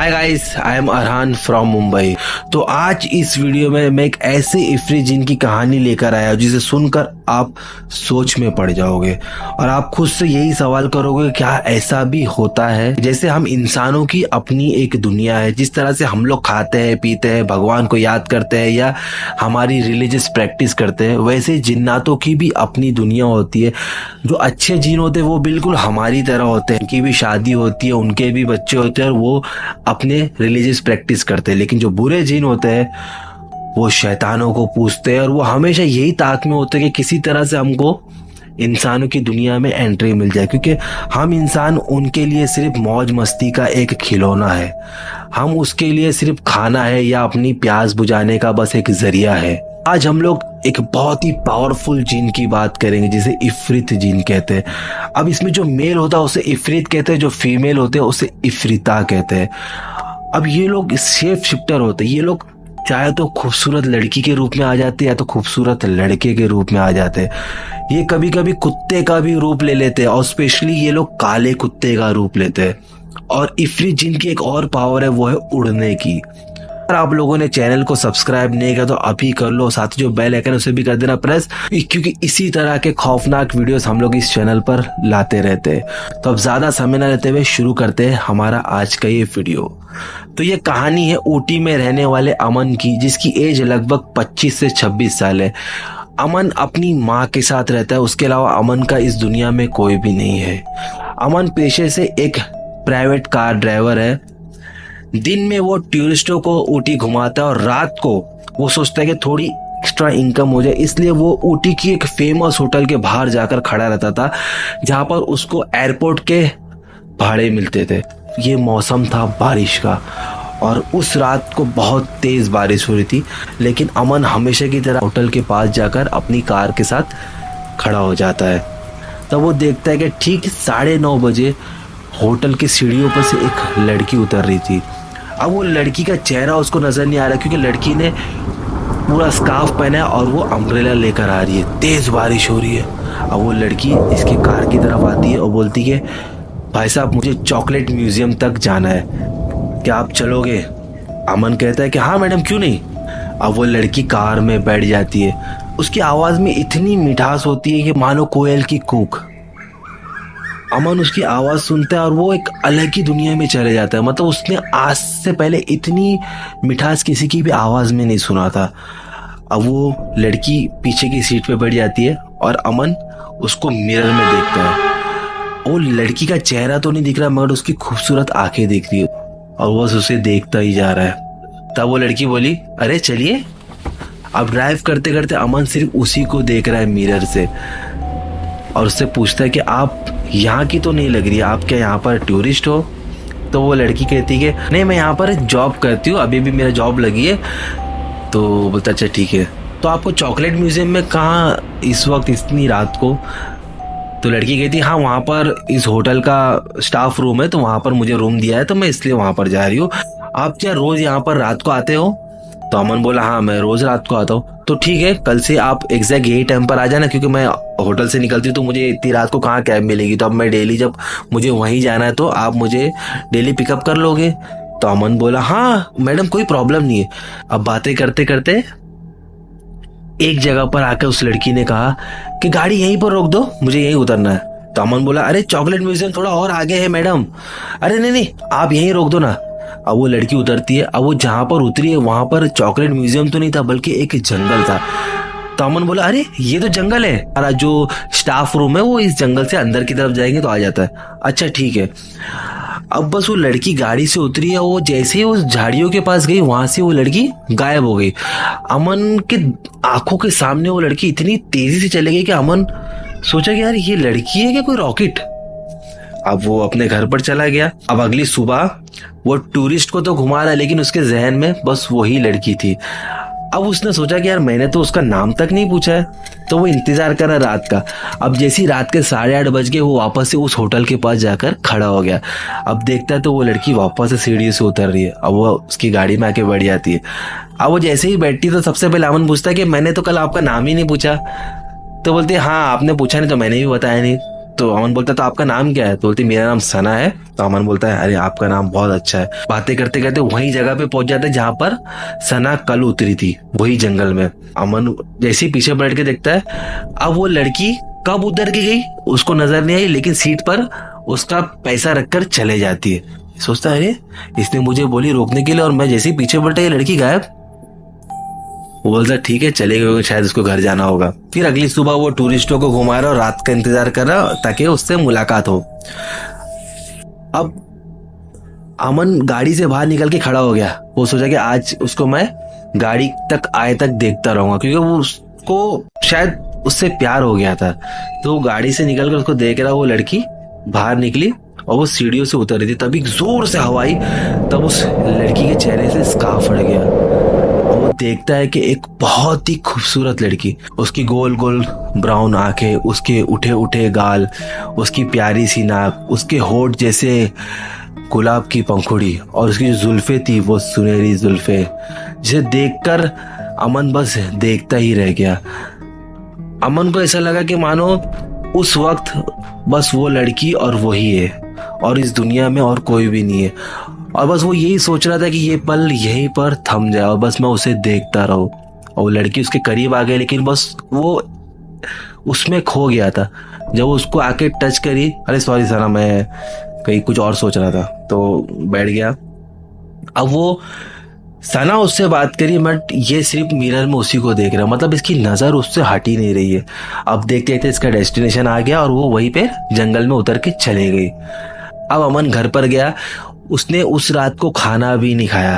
Hi guys, I am Arhan from Mumbai. तो आज इस वीडियो में मैं एक ऐसे इफरीत जिन की कहानी लेकर आया हूं जिसे सुनकर आप सोच में पड़ जाओगे और आप खुद से यही सवाल करोगे क्या ऐसा भी होता है। जैसे हम इंसानों की अपनी एक दुनिया है, जिस तरह से हम लोग खाते हैं पीते हैं, भगवान को याद करते हैं या हमारी रिलीजियस प्रैक्टिस करते हैं, वैसे जिन्नातों की भी अपनी दुनिया होती है। जो अच्छे जिन होते हैं वो बिल्कुल हमारी तरह होते हैं, उनकी भी शादी होती है, उनके भी बच्चे होते हैं और वो अपने रिलीजियस प्रैक्टिस करते हैं। लेकिन जो बुरे जिन होते हैं वो शैतानों को पूजते हैं और वो हमेशा यही ताक में होते हैं कि किसी तरह से हमको इंसानों की दुनिया में एंट्री मिल जाए, क्योंकि हम इंसान उनके लिए सिर्फ मौज मस्ती का एक खिलौना है। हम उसके लिए सिर्फ खाना है या अपनी प्यास बुझाने का बस एक जरिया है। आज हम लोग एक बहुत ही पावरफुल जिन की बात करेंगे जिसे इफरीत जिन कहते हैं। अब इसमें जो मेल होता है उसे इफरीत कहते हैं, जो फीमेल होते हैं उसे इफरीता कहते हैं। अब ये लोग शेप शिफ्टर होते हैं। ये लोग चाहे तो खूबसूरत लड़की के रूप में आ जाते हैं या तो खूबसूरत लड़के के रूप में आ जाते हैं। ये कभी कभी कुत्ते का भी रूप ले लेते हैं और स्पेशली ये लोग काले कुत्ते का रूप लेते हैं। और इफरीत जिन की एक और पावर है, वो है उड़ने की। अगर आप लोगों ने चैनल को सब्सक्राइब नहीं किया तो अभी कर लो, साथ ही जो बेल आइकन है उसे भी कर देना प्रेस, क्योंकि इसी तरह के खौफनाक वीडियोस हम लोग इस चैनल पर लाते रहते हैं। तो अब ज्यादा समय न लेते हुए शुरू करते हैं हमारा आज का ये वीडियो। तो ये कहानी है ऊटी में रहने वाले अमन की, जिसकी एज लगभग 25 से 26 साल है। अमन अपनी माँ के साथ रहता है, उसके अलावा अमन का इस दुनिया में कोई भी नहीं है। अमन पेशे से एक प्राइवेट कार ड्राइवर है। दिन में वो टूरिस्टों को ऊटी घुमाता है और रात को वो सोचता है कि थोड़ी एक्स्ट्रा इनकम हो जाए, इसलिए वो ऊटी की एक फेमस होटल के बाहर जाकर खड़ा रहता था, जहां पर उसको एयरपोर्ट के भाड़े मिलते थे। ये मौसम था बारिश का और उस रात को बहुत तेज बारिश हो रही थी, लेकिन अमन हमेशा की तरह होटल के पास जाकर अपनी कार के साथ खड़ा हो जाता है। तब वो देखता है कि ठीक 9:30 बजे होटल की सीढ़ियों पर से एक लड़की उतर रही थी। अब वो लड़की का चेहरा उसको नजर नहीं आ रहा, क्योंकि लड़की ने पूरा स्कार्फ पहना है और वो अम्ब्रेला लेकर आ रही है। तेज बारिश हो रही है। अब वो लड़की इसके कार की तरफ आती है और बोलती है, भाई साहब मुझे चॉकलेट म्यूजियम तक जाना है, क्या आप चलोगे? अमन कहता है कि हाँ मैडम, क्यों नहीं। अब वो लड़की कार में बैठ जाती है। उसकी आवाज में इतनी मिठास होती है कि मानो कोयल की कूक। अमन उसकी आवाज सुनता है और वो एक अलग ही दुनिया में चले जाता है। मतलब उसने आज से पहले इतनी मिठास किसी की भी आवाज में नहीं सुना था। अब वो लड़की पीछे की सीट पे बैठ जाती है और अमन उसको मिरर में देखता है। वो लड़की का चेहरा तो नहीं दिख रहा, मगर उसकी खूबसूरत आंखें दिख रही है और वो उसे देखता ही जा रहा है। तब वो लड़की बोली, अरे चलिए। अब ड्राइव करते करते अमन सिर्फ उसी को देख रहा है मिरर से और उससे पूछता है कि आप यहाँ की तो नहीं लग रही, आप क्या यहाँ पर टूरिस्ट हो? तो वो लड़की कहती है कि नहीं, मैं यहाँ पर जॉब करती हूँ, अभी भी मेरा जॉब लगी है। तो बोलता अच्छा ठीक है, तो आपको चॉकलेट म्यूजियम में कहाँ इस वक्त इतनी रात को? तो लड़की कहती है हाँ, वहाँ पर इस होटल का स्टाफ रूम है, तो वहाँ पर मुझे रूम दिया है, तो मैं इसलिए वहाँ पर जा रही हूँ। आप क्या रोज यहाँ पर रात को आते हो? तो अमन बोला हाँ, मैं रोज रात को आता हूँ। तो ठीक है, कल से आप एग्जैक्ट यही टाइम पर आ जाना, क्योंकि मैं होटल से निकलती हूँ तो मुझे इतनी रात को कहाँ कैब मिलेगी, तो अब मैं डेली जब मुझे वहीं जाना है तो आप मुझे डेली पिकअप कर लोगे? तो अमन बोला हाँ मैडम, कोई प्रॉब्लम नहीं है। अब बातें करते करते एक जगह पर आकर उस लड़की ने कहा कि गाड़ी यहीं पर रोक दो, मुझे यहीं उतरना है। तो अमन बोला अरे चॉकलेट म्यूजियम थोड़ा और आगे है मैडम। अरे नहीं नहीं, आप यहीं रोक दो ना। अब वो लड़की उतरती है। अब वो जहां पर उतरी है वहां पर चॉकलेट म्यूजियम तो नहीं था, बल्कि एक जंगल था। तो अमन बोला अरे ये तो जंगल है, और जो स्टाफ रूम है वो इस जंगल से अंदर की तरफ जाएंगे तो आ जाता है। अच्छा ठीक है। अब बस वो लड़की गाड़ी से उतरी है, वो जैसे ही उस झाड़ियों के पास गई वहां से वो लड़की गायब हो गई। अमन के आंखों के सामने वो लड़की इतनी तेजी से चले गई कि अमन सोचा कि यार ये लड़की है क्या कोई रॉकेट। अब वो अपने घर पर चला गया। अब अगली सुबह वो टूरिस्ट को तो घुमा रहा है, लेकिन उसके जहन में बस वही लड़की थी। अब उसने सोचा कि यार मैंने तो उसका नाम तक नहीं पूछा है, तो वो इंतजार कर रहा रात का। अब जैसी रात के 8:30 बज गए, वो वापस से उस होटल के पास जाकर खड़ा हो गया। अब देखता है तो वो लड़की वापस से सीढ़ी से उतर रही है। अब वो उसकी गाड़ी में आके बैठ जाती है। अब वो जैसे ही बैठती तो सबसे पहले अमन पूछता है कि मैंने तो कल आपका नाम ही नहीं पूछा। तो बोलती है हाँ आपने पूछा नहीं तो मैंने भी बताया नहीं। तो अमन बोलता है तो आपका नाम क्या है? तो बोलती मेरा नाम सना है। तो अमन बोलता है अरे आपका नाम बहुत अच्छा है। बातें करते करते वही जगह पे पहुंच जाते हैं जहाँ पर सना कल उतरी थी, वही जंगल में। अमन जैसे ही पीछे पलट के देखता है, अब वो लड़की कब उतर के गई उसको नजर नहीं आई, लेकिन सीट पर उसका पैसा रखकर चले जाती है। सोचता है अरे इसने मुझे बोली रोकने के लिए और मैं जैसे ही पीछे पलटा ये लड़की गायब। वो बोलता ठीक है चले गए, शायद उसको घर जाना होगा। फिर अगली सुबह वो टूरिस्टों को घुमा रहा और रात का इंतजार कर रहा ताकि उससे मुलाकात हो। अब अमन गाड़ी से बाहर निकल के खड़ा हो गया। वो सोचा कि आज उसको मैं गाड़ी तक आए तक देखता रहूंगा, क्योंकि वो उसको शायद उससे प्यार हो गया था। तो गाड़ी से निकलकर उसको देख रहा, वो लड़की बाहर निकली और वो सीढ़ियों से उतर रही थी। तभी जोर से हवा आई, तब उस लड़की के चेहरे से स्कार्फ फट गया और वो देखता है कि एक बहुत ही खूबसूरत लड़की, उसकी गोल गोल ब्राउन आंखें, उसके उठे उठे गाल, उसकी प्यारी सी नाक, उसके होठ जैसे गुलाब की पंखुड़ी और उसकी जो जुल्फे थी वो सुनहरी जुल्फे, जिसे देखकर अमन बस देखता ही रह गया। अमन को ऐसा लगा कि मानो उस वक्त बस वो लड़की और वो ही है और इस दुनिया में और कोई भी नहीं है, और बस वो यही सोच रहा था कि ये पल यहीं पर थम जाए और बस मैं उसे देखता रहूं। और वो लड़की उसके करीब आ गई, लेकिन बस वो उसमें खो गया था। जब वो उसको आके टच करी, अरे सॉरी सना मैं कहीं कुछ और सोच रहा था, तो बैठ गया। अब वो सना उससे बात करी, बट ये सिर्फ मिरर में उसी को देख रहा है, मतलब इसकी नजर उससे हट ही नहीं रही है। अब देखते देखते इसका डेस्टिनेशन आ गया और वो वहीं पे जंगल में उतर के चले गई। अब अमन घर पर गया, उसने उस रात को खाना भी नहीं खाया।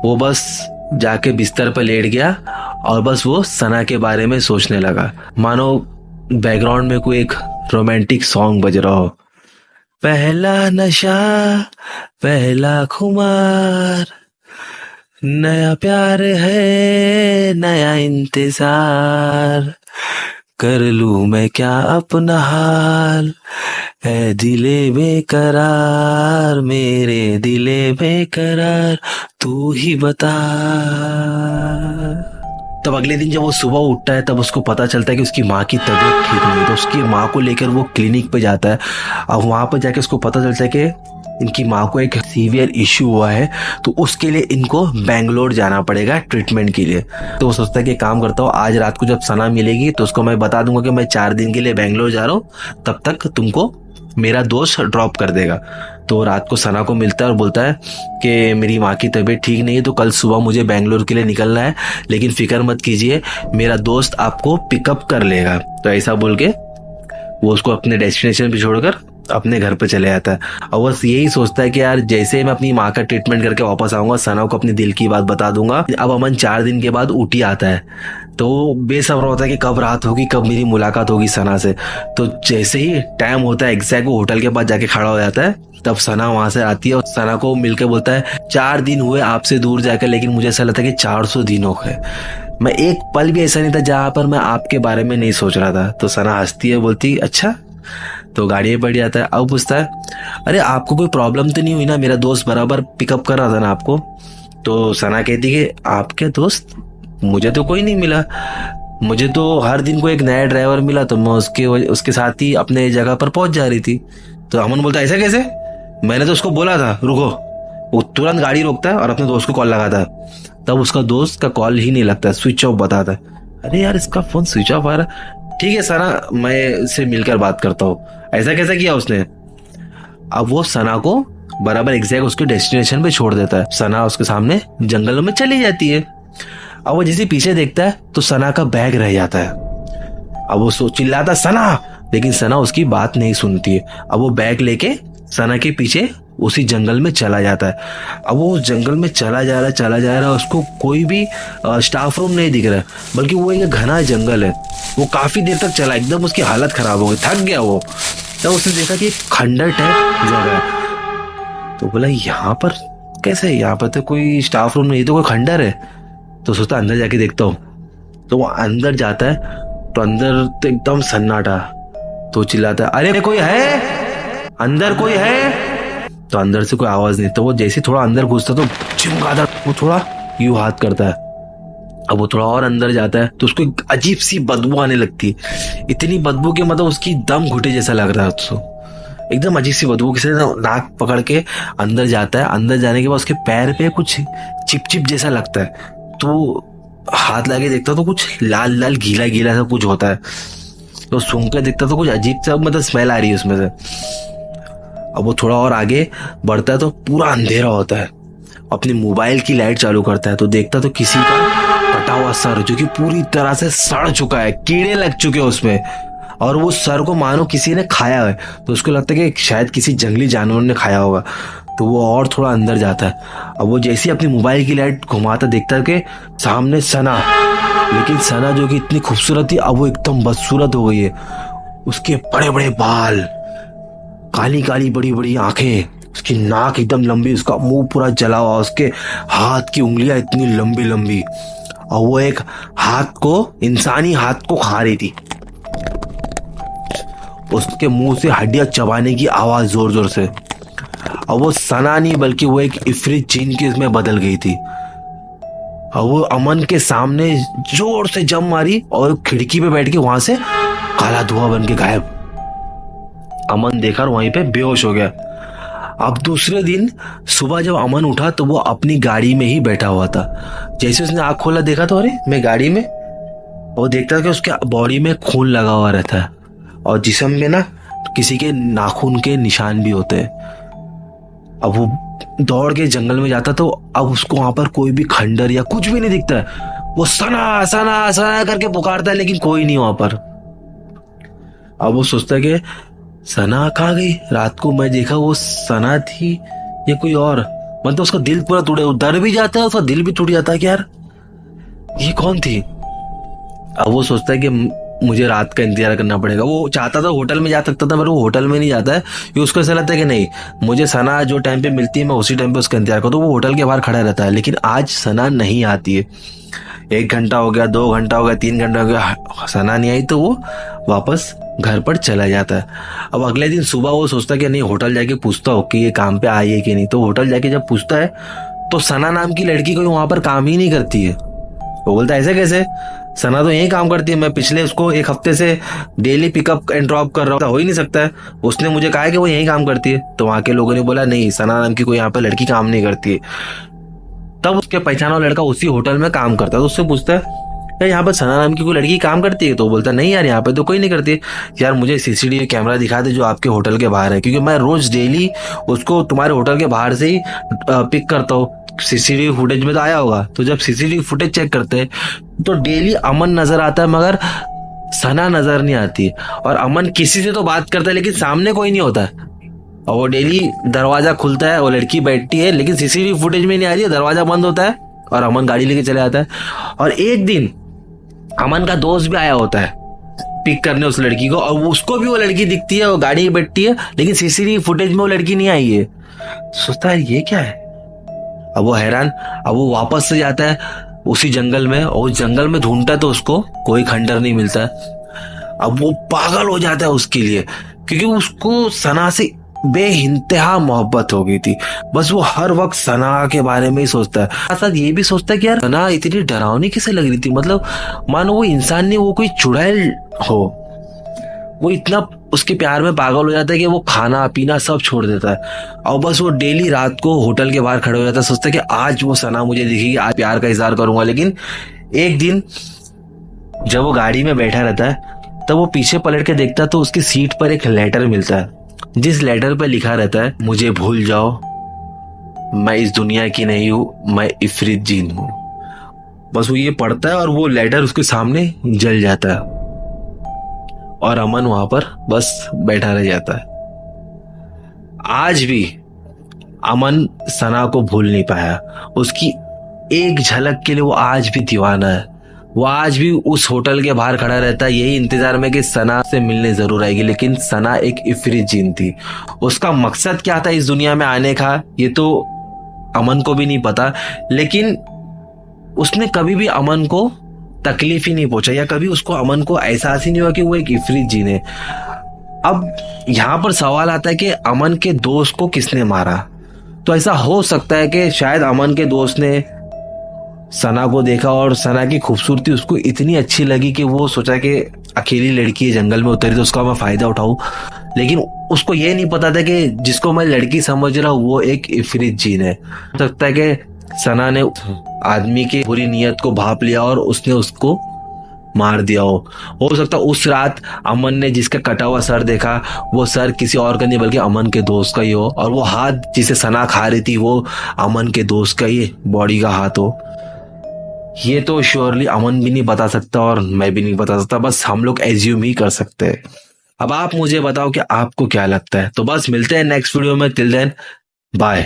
वो बस जाके बिस्तर पर लेट गया और बस वो सना के बारे में सोचने लगा, मानो बैकग्राउंड में कोई एक रोमांटिक सॉन्ग बज रहा हो। पहला नशा पहला खुमार, नया प्यार है नया इंतजार, कर लूं मैं क्या अपना हाल, है दिले बेकरार मेरे दिले बेकरार, तू ही बता। तब अगले दिन जब वो सुबह उठता है तब उसको पता चलता है कि उसकी माँ की तबीयत ठीक नहीं है। तो उसकी माँ को लेकर वो क्लिनिक पे जाता है। अब वहां पर जाके उसको पता चलता है कि इनकी माँ को एक सीवियर इश्यू हुआ है, तो उसके लिए इनको बेंगलोर जाना पड़ेगा ट्रीटमेंट के लिए। तो वो सोचता है कि काम करता हूँ, आज रात को जब सना मिलेगी तो उसको मैं बता दूंगा कि मैं 4 दिन के लिए बेंगलोर जा रहा हूँ, तब तक तुमको मेरा दोस्त ड्रॉप कर देगा। तो रात को सना को मिलता है और बोलता है कि मेरी माँ की तबीयत ठीक नहीं है, तो कल सुबह मुझे बेंगलोर के लिए निकलना है, लेकिन फिक्र मत कीजिए, मेरा दोस्त आपको पिकअप कर लेगा। तो ऐसा बोल के वो उसको अपने डेस्टिनेशन पे छोड़कर अपने घर पे चले जाता है। और बस यही सोचता है कि यार जैसे ही मैं अपनी माँ का ट्रीटमेंट करके वापस आऊंगा, सना को अपनी दिल की बात बता दूंगा। अब अमन 4 दिन के बाद ऊटी आता है, तो बेसब्र होता है कि कब रात होगी, कब मेरी मुलाकात होगी सना से। तो जैसे ही टाइम होता है एग्जैक्ट, वो होटल के पास जाके खड़ा हो जाता है। तब सना वहां से आती है और सना को मिलकर बोलता है 4 दिन हुए आपसे दूर जाकर, लेकिन मुझे ऐसा लगता है कि 400 दिन हो गए। मैं एक पल भी ऐसा नहीं था जहां पर मैं आपके बारे में नहीं सोच रहा था। तो सना हंसती है, बोलती अच्छा। तो गाड़ी में बैठ जाता है। अब पूछता है अरे आपको कोई प्रॉब्लम तो नहीं हुई ना, मेरा दोस्त बराबर पिकअप कर रहा था ना आपको। तो सना कहती है कि आपके दोस्त, मुझे तो कोई नहीं मिला, मुझे तो हर दिन को एक नया ड्राइवर मिला, तो मैं उसके साथ ही अपने जगह पर पहुंच जा रही थी। तो अमन बोलता है ऐसा कैसे, मैंने तो उसको बोला था रुको। वो तुरंत गाड़ी रोकता है और अपने दोस्त को कॉल लगाता है। तब उसका दोस्त का कॉल ही नहीं लगता, स्विच ऑफ बताता है। अरे यार इसका फोन स्विच ऑफ आ रहा। ठीक है सना, मैं इससे मिलकर बात करता हूँ। ऐसा कैसा किया उसने। अब वो सना को बराबर एग्जैक्ट उसके डेस्टिनेशन पे छोड़ देता है। सना उसके सामने जंगलों में चली जाती है। अब वो जैसे पीछे देखता है तो सना का बैग रह जाता है। अब वो चिल्लाता सना, लेकिन सना उसकी बात नहीं सुनती है। अब वो बैग लेके सना के पीछे उसी जंगल में चला जाता है। अब वो उस जंगल में चला जा रहा है, उसको कोई भी स्टाफ रूम नहीं दिख रहा है, बल्कि वो एक घना जंगल है। वो काफी देर तक चला, एकदम उसकी हालत खराब हो गई, थक गया वो। तब उसने देखा कि खंडर टाइप जगह है। तो बोला यहाँ पर कैसे है, यहाँ पर तो कोई स्टाफ रूम नहीं, तो कोई खंडर है। तो सोचता अंदर जाके देखता हूँ। तो वो अंदर जाता है तो अंदर तो एकदम सन्नाटा। तो चिल्लाता है अरे कोई है, अंदर कोई है। तो अंदर से कोई आवाज नहीं। तो वो जैसे थोड़ा अंदर घुसता तो चिमगादड़ वो थोड़ा यूं हाथ करता है। अब वो थोड़ा और अंदर जाता है तो उसको एक अजीब सी बदबू आने लगती है। इतनी बदबू के मतलब उसकी दम घुटे जैसा लग रहा है उसको, एकदम अजीब सी बदबू। किसी ने नाक पकड़ के अंदर जाता है। अंदर जाने के बाद उसके पैर पे कुछ चिप चिप जैसा लगता है, तो हाथ लगा के देखता तो कुछ लाल लाल गीला गीला सा कुछ होता है। तो सूंघ के देखता तो कुछ अजीब सा मतलब स्मेल आ रही है उसमें से। अब वो थोड़ा और आगे बढ़ता है तो पूरा अंधेरा होता है। अपनी मोबाइल की लाइट चालू करता है तो देखता तो किसी का कटा हुआ सर जो कि पूरी तरह से सड़ चुका है, कीड़े लग चुके हैं उसमें, और वो सर को मानो किसी ने खाया है। तो उसको लगता है कि शायद किसी जंगली जानवर ने खाया होगा। तो वो और थोड़ा अंदर जाता है। अब वो जैसे ही अपनी मोबाइल की लाइट घुमाता देखता है कि सामने सना, लेकिन सना जो कि इतनी खूबसूरत थी अब वो एकदम बदसूरत हो गई है। उसके बड़े बड़े बाल, काली काली बड़ी बड़ी आंखें, उसकी नाक एकदम लंबी, उसका मुंह पूरा जला हुआ, उसके हाथ की उंगलियां इतनी लंबी लंबी, और वो एक हाथ को, इंसानी हाथ को खा रही थी। उसके मुंह से हड्डियां चबाने की आवाज जोर जोर से। और वो सना नहीं बल्कि वो एक इफरित जिन के इसमें बदल गई थी। और वो अमन के सामने जोर से जम मारी और खिड़की पे बैठ के वहां से काला धुआं बन के गायब। अमन देखकर वहीं पे बेहोश हो गया। अब दूसरे दिन सुबह जब अमन उठा तो वो अपनी गाड़ी में ही बैठा हुआ था। जैसे उसने आंख खोला देखा तो अरे मैं गाड़ी में। वो देखता कि उसके बॉडी में खून लगा हुआ रहता है और जिस्म में ना किसी के नाखून के निशान भी होते हैं। अब वो दौड़ के जंगल में जाता तो अब उसको वहां पर कोई भी खंडर या कुछ भी नहीं दिखता है। वो सना सना सना करके पुकारता है लेकिन कोई नहीं वहां पर। अब वो सोचता है कि सना कहाँ गई, रात को मैं देखा वो सना थी या कोई और। मतलब उसका दिल पूरा टूटे, डर भी जाता है, उसका दिल भी टूट जाता है कि यार ये कौन थी। अब वो सोचता है कि मुझे रात का इंतजार करना पड़ेगा। वो चाहता था होटल में जा सकता था, पर वो होटल में नहीं जाता है क्योंकि उसको ऐसा लगता है कि नहीं, मुझे सना जो टाइम पे मिलती है मैं उसी टाइम पे उसका इंतजार करूँ। तो वो होटल के बाहर खड़ा रहता है। लेकिन आज सना नहीं आती है। 1 घंटा हो गया, 2 घंटा हो गया, 3 घंटा हो गया, सना नहीं आई। तो वो वापस घर पर चला जाता है। अब अगले दिन सुबह वो सोचता है कि नहीं, होटल जाके पूछता हो कि ये काम पे आई है कि नहीं। तो होटल जाके जब पूछता है तो सना नाम की लड़की कोई वहां पर काम ही नहीं करती है। वो बोलता है ऐसे कैसे, सना तो यही काम करती है, मैं पिछले उसको 1 हफ्ते से डेली पिकअप एंड ड्रॉप कर रहा हूँ, हो ही नहीं सकता है। उसने मुझे कहा है कि वो यही काम करती है। तो वहां के लोगों ने बोला नहीं, सना नाम की कोई यहाँ पे लड़की काम नहीं करती है। तब उसके पहचाना हुआ लड़का उसी होटल में काम करता है। तो उससे पूछता है यार यहाँ पर सना नाम की कोई लड़की काम करती है। तो बोलता नहीं यार, यहाँ पे तो कोई नहीं करती। यार मुझे सीसीटीवी कैमरा दिखा दे जो आपके होटल के बाहर है, क्योंकि मैं रोज डेली उसको तुम्हारे होटल के बाहर से ही पिक करता हूँ। सीसीटीवी फुटेज में तो आया होगा। तो जब सीसीटीवी फुटेज चेक करते हैं तो डेली अमन नजर आता है मगर सना नजर नहीं आती। और अमन किसी से तो बात करता है लेकिन सामने कोई नहीं होता है। और वो डेली दरवाजा खुलता है, वो लड़की बैठती है लेकिन सीसीटीवी फुटेज में नहीं आ रही है, दरवाजा बंद होता है और अमन गाड़ी लेके चले आता है। और एक दिन अमन का दोस्त भी आया होता है पिक करने उस लड़की को, और उसको भी वो लड़की दिखती है, वो गाड़ी में बैठती है लेकिन सीसीटीवी फुटेज में वो लड़की नहीं आई है। सोचता है ये क्या है। अब वो हैरान, अब वो वापस से जाता है उसी जंगल में, और उस जंगल में ढूंढता तो उसको कोई खंडर नहीं मिलता है। अब वो पागल हो जाता है उसके लिए, क्योंकि उसको सना से बेइंतहा मोहब्बत हो गई थी। बस वो हर वक्त सना के बारे में ही सोचता है। साथ साथ ये भी सोचता है कि यार सना इतनी डरावनी कैसे लग रही थी, मतलब मानो वो इंसान नहीं, वो कोई चुड़ैल हो। वो इतना उसके प्यार में पागल हो जाता है कि वो खाना पीना सब छोड़ देता है और बस वो डेली रात को होटल के बाहर खड़े हो जाता है। सोचता है कि आज वो सना मुझे दिखेगी, आज प्यार का इजहार करूंगा। लेकिन एक दिन जब वो गाड़ी में बैठा रहता है तब वो पीछे पलट के देखता है तो उसकी सीट पर एक लेटर मिलता है, जिस लेटर पर लिखा रहता है मुझे भूल जाओ, मैं इस दुनिया की नहीं हूं, मैं इफरित जिन हूं। बस वो ये पढ़ता है और वो लेटर उसके सामने जल जाता है और अमन वहां पर बस बैठा रह जाता है। आज भी अमन सना को भूल नहीं पाया। उसकी एक झलक के लिए वो आज भी दीवाना है। वो आज भी उस होटल के बाहर खड़ा रहता है यही इंतजार में कि सना से मिलने जरूर आएगी। लेकिन सना एक इफरित जिन थी। उसका मकसद क्या था इस दुनिया में आने का ये तो अमन को भी नहीं पता, लेकिन उसने कभी भी अमन को तकलीफ ही नहीं पहुंचा या कभी उसको अमन को एहसास ही नहीं हुआ कि वो एक इफरित जिन है। अब यहां पर सवाल आता है कि अमन के दोस्त को किसने मारा। तो ऐसा हो सकता है कि शायद अमन के दोस्त ने सना को देखा और सना की खूबसूरती उसको इतनी अच्छी लगी कि वो सोचा कि अकेली लड़की है, जंगल में उतरी तो उसका मैं फायदा उठाऊं। लेकिन उसको ये नहीं पता था कि जिसको मैं लड़की समझ रहा हूँ वो एक इफरीत जीन है। हो सकता है कि सना ने आदमी की बुरी नीयत को भांप लिया और उसने उसको मार दिया हो सकता है उस रात अमन ने जिसका कटा हुआ सर देखा वो सर किसी और का नहीं बल्कि अमन के दोस्त का ही हो, और वो हाथ जिसे सना खा रही थी वो अमन के दोस्त का ही बॉडी का हाथ हो। ये तो श्योरली अमन भी नहीं बता सकता और मैं भी नहीं बता सकता, बस हम लोग एज्यूम ही कर सकते हैं। अब आप मुझे बताओ कि आपको क्या लगता है। तो बस मिलते हैं नेक्स्ट वीडियो में, टिल देन बाय।